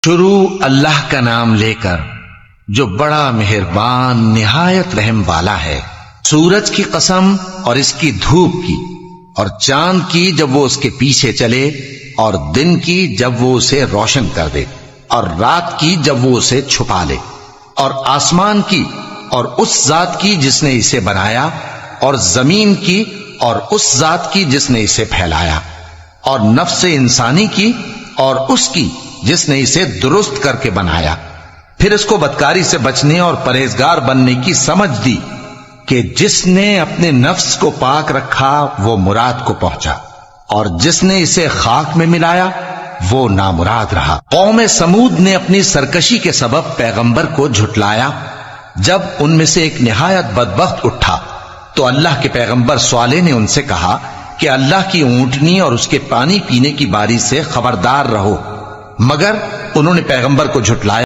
شروع اللہ کا نام لے کر جو بڑا مہربان نہایت رحم والا ہے۔ سورج کی قسم اور اس کی دھوپ کی، اور چاند کی جب وہ اس کے پیچھے چلے، اور دن کی جب وہ اسے روشن کر دے، اور رات کی جب وہ اسے چھپا لے، اور آسمان کی اور اس ذات کی جس نے اسے بنایا، اور زمین کی اور اس ذات کی جس نے اسے پھیلایا، اور نفس انسانی کی اور اس کی جس نے اسے درست کر کے بنایا۔ پھر اس کو بدکاری سے بچنے اور پرہیزگار بننے کی سمجھ دی کہ جس نے اپنے نفس کو پاک رکھا وہ مراد کو پہنچا، اور جس نے اسے خاک میں ملایا وہ نامراد رہا۔ قوم سمود نے اپنی سرکشی کے سبب پیغمبر کو جھٹلایا۔ جب ان میں سے ایک نہایت بدبخت اٹھا تو اللہ کے پیغمبر صالح نے ان سے کہا کہ اللہ کی اونٹنی اور اس کے پانی پینے کی باری سے خبردار رہو، مگر انہوں نے پیغمبر کو جھٹلایا۔